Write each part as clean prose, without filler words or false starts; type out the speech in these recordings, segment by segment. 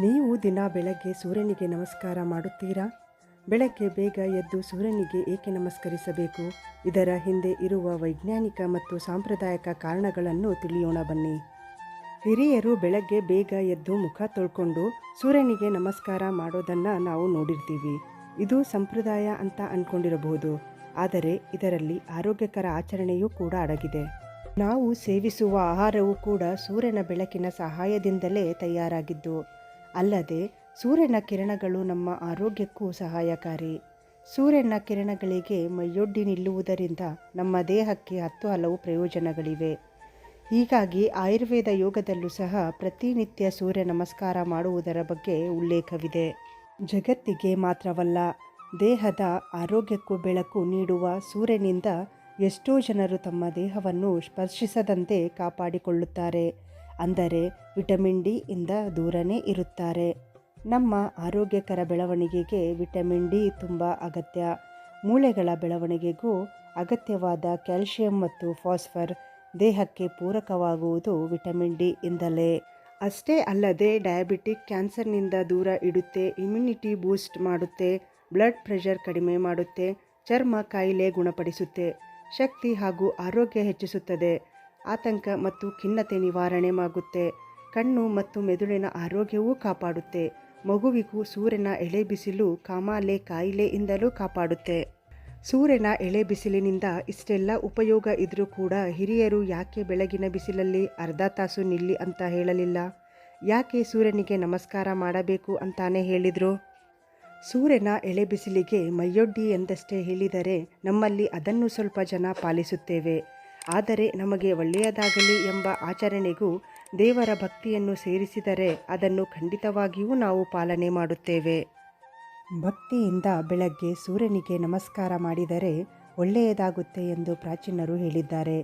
ನೀವು ದಿನ ಬೆಳಗ್ಗೆ ಸೂರ್ಯನಿಗೆ ನಮಸ್ಕಾರ ಮಾಡುತ್ತೀರಾ? ಬೆಳಗ್ಗೆ ಬೇಗ ಎದ್ದು ಸೂರ್ಯನಿಗೆ ಏಕೆ ನಮಸ್ಕರಿಸಬೇಕು? ಇದರ ಹಿಂದೆ ಇರುವ ವೈಜ್ಞಾನಿಕ ಮತ್ತು ಸಾಂಪ್ರದಾಯಿಕ ಕಾರಣಗಳನ್ನು ತಿಳಿಯೋಣ ಬನ್ನಿ. ಹಿರಿಯರು ಬೆಳಗ್ಗೆ ಬೇಗ ಎದ್ದು ಮುಖ ತೊಳ್ಕೊಂಡು ಸೂರ್ಯನಿಗೆ ನಮಸ್ಕಾರ ಮಾಡೋದನ್ನು ನಾವು ನೋಡಿರ್ತೀವಿ. ಇದು ಸಂಪ್ರದಾಯ ಅಂತ ಅಂದ್ಕೊಂಡಿರಬಹುದು, ಆದರೆ ಇದರಲ್ಲಿ ಆರೋಗ್ಯಕರ ಆಚರಣೆಯೂ ಕೂಡ ಅಡಗಿದೆ. ನಾವು ಸೇವಿಸುವ ಆಹಾರವೂ ಕೂಡ ಸೂರ್ಯನ ಬೆಳಕಿನ ಸಹಾಯದಿಂದಲೇ ತಯಾರಾಗಿದ್ದು, ಅಲ್ಲದೆ ಸೂರ್ಯನ ಕಿರಣಗಳು ನಮ್ಮ ಆರೋಗ್ಯಕ್ಕೂ ಸಹಾಯಕಾರಿ. ಸೂರ್ಯನ ಕಿರಣಗಳಿಗೆ ಮೈಯೊಡ್ಡಿ ನಿಲ್ಲುವುದರಿಂದ ನಮ್ಮ ದೇಹಕ್ಕೆ ಹಲವು ಪ್ರಯೋಜನಗಳಿವೆ. ಹೀಗಾಗಿ ಆಯುರ್ವೇದ ಯೋಗದಲ್ಲೂ ಸಹ ಪ್ರತಿನಿತ್ಯ ಸೂರ್ಯ ನಮಸ್ಕಾರ ಮಾಡುವುದರ ಬಗ್ಗೆ ಉಲ್ಲೇಖವಿದೆ. ಜಗತ್ತಿಗೆ ಮಾತ್ರವಲ್ಲ, ದೇಹದ ಆರೋಗ್ಯಕ್ಕೂ ಬೆಳಕು ನೀಡುವ ಸೂರ್ಯನಿಂದ ಎಷ್ಟೋ ಜನರು ತಮ್ಮ ದೇಹವನ್ನು ಸ್ಪರ್ಶಿಸದಂತೆ ಕಾಪಾಡಿಕೊಳ್ಳುತ್ತಾರೆ. ಅಂದರೆ ವಿಟಮಿನ್ ಡಿ ಇಂದ ದೂರನೇ ಇರುತ್ತಾರೆ. ನಮ್ಮ ಆರೋಗ್ಯಕರ ಬೆಳವಣಿಗೆಗೆ ವಿಟಮಿನ್ ಡಿ ತುಂಬ ಅಗತ್ಯ. ಮೂಳೆಗಳ ಬೆಳವಣಿಗೆಗೂ ಅಗತ್ಯವಾದ ಕ್ಯಾಲ್ಸಿಯಂ ಮತ್ತು ಫಾಸ್ಫರ್ ದೇಹಕ್ಕೆ ಪೂರಕವಾಗುವುದು ವಿಟಮಿನ್ ಡಿ ಇಂದಲೇ. ಅಷ್ಟೇ ಅಲ್ಲದೆ ಡಯಾಬಿಟಿಕ್, ಕ್ಯಾನ್ಸರ್ನಿಂದ ದೂರ ಇಡುತ್ತೆ, ಇಮ್ಯುನಿಟಿ ಬೂಸ್ಟ್ ಮಾಡುತ್ತೆ, ಬ್ಲಡ್ ಪ್ರೆಷರ್ ಕಡಿಮೆ ಮಾಡುತ್ತೆ, ಚರ್ಮ ಕಾಯಿಲೆ ಗುಣಪಡಿಸುತ್ತೆ, ಶಕ್ತಿ ಹಾಗೂ ಆರೋಗ್ಯ ಹೆಚ್ಚಿಸುತ್ತದೆ, ಆತಂಕ ಮತ್ತು ಖಿನ್ನತೆ ನಿವಾರಣೆ ಆಗುತ್ತೆ, ಕಣ್ಣು ಮತ್ತು ಮೆದುಳಿನ ಆರೋಗ್ಯವೂ ಕಾಪಾಡುತ್ತೆ, ಮಗುವಿಗೂ ಸೂರ್ಯನ ಎಳೆ ಬಿಸಿಲು ಕಾಮಾಲೆ ಕಾಯಿಲೆಯಿಂದಲೂ ಕಾಪಾಡುತ್ತೆ. ಸೂರ್ಯನ ಎಳೆ ಬಿಸಿಲಿನಿಂದ ಇಷ್ಟೆಲ್ಲ ಉಪಯೋಗ ಇದ್ರೂ ಕೂಡ ಹಿರಿಯರು ಯಾಕೆ ಬೆಳಗಿನ ಬಿಸಿಲಲ್ಲಿ ಅರ್ಧ ತಾಸು ನಿಲ್ಲಿ ಅಂತ ಹೇಳಲಿಲ್ಲ? ಯಾಕೆ ಸೂರ್ಯನಿಗೆ ನಮಸ್ಕಾರ ಮಾಡಬೇಕು ಅಂತಾನೆ ಹೇಳಿದರು? ಸೂರ್ಯನ ಎಳೆ ಬಿಸಿಲಿಗೆ ಮೈಯೊಡ್ಡಿ ಎಂದಷ್ಟೇ ಹೇಳಿದರೆ ನಮ್ಮಲ್ಲಿ ಅದನ್ನು ಸ್ವಲ್ಪ ಜನ ಪಾಲಿಸುತ್ತೇವೆ. ಆದರೆ ನಮಗೆ ಒಳ್ಳೆಯದಾಗಲಿ ಎಂಬ ಆಚರಣೆಗೂ ದೇವರ ಭಕ್ತಿಯನ್ನು ಸೇರಿಸಿದರೆ ಅದನ್ನು ಖಂಡಿತವಾಗಿಯೂ ನಾವು ಪಾಲನೆ ಮಾಡುತ್ತೇವೆ. ಭಕ್ತಿಯಿಂದ ಬೆಳಗ್ಗೆ ಸೂರ್ಯನಿಗೆ ನಮಸ್ಕಾರ ಮಾಡಿದರೆ ಒಳ್ಳೆಯದಾಗುತ್ತೆ ಎಂದು ಪ್ರಾಚೀನರು ಹೇಳಿದ್ದಾರೆ.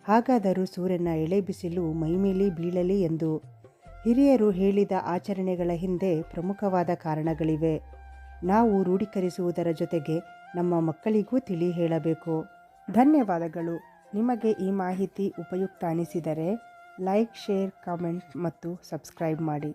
ಹಾಗಾದರೂ ಸೂರ್ಯನ ಎಳೆ ಬಿಸಿಲು ಮೈಮೇಲೆ ಬೀಳಲಿ ಎಂದು ಹಿರಿಯರು ಹೇಳಿದ ಆಚರಣೆಗಳ ಹಿಂದೆ ಪ್ರಮುಖವಾದ ಕಾರಣಗಳಿವೆ. ನಾವು ರೂಢೀಕರಿಸುವುದರ ಜೊತೆಗೆ ನಮ್ಮ ಮಕ್ಕಳಿಗೂ ತಿಳಿ ಹೇಳಬೇಕು. ಧನ್ಯವಾದಗಳು. ನಿಮಗೆ ಈ ಮಾಹಿತಿ ಉಪಯುಕ್ತ ಅನಿಸಿದರೆ ಲೈಕ್, ಶೇರ್, ಕಾಮೆಂಟ್ ಮತ್ತು ಸಬ್ಸ್ಕ್ರೈಬ್ ಮಾಡಿ.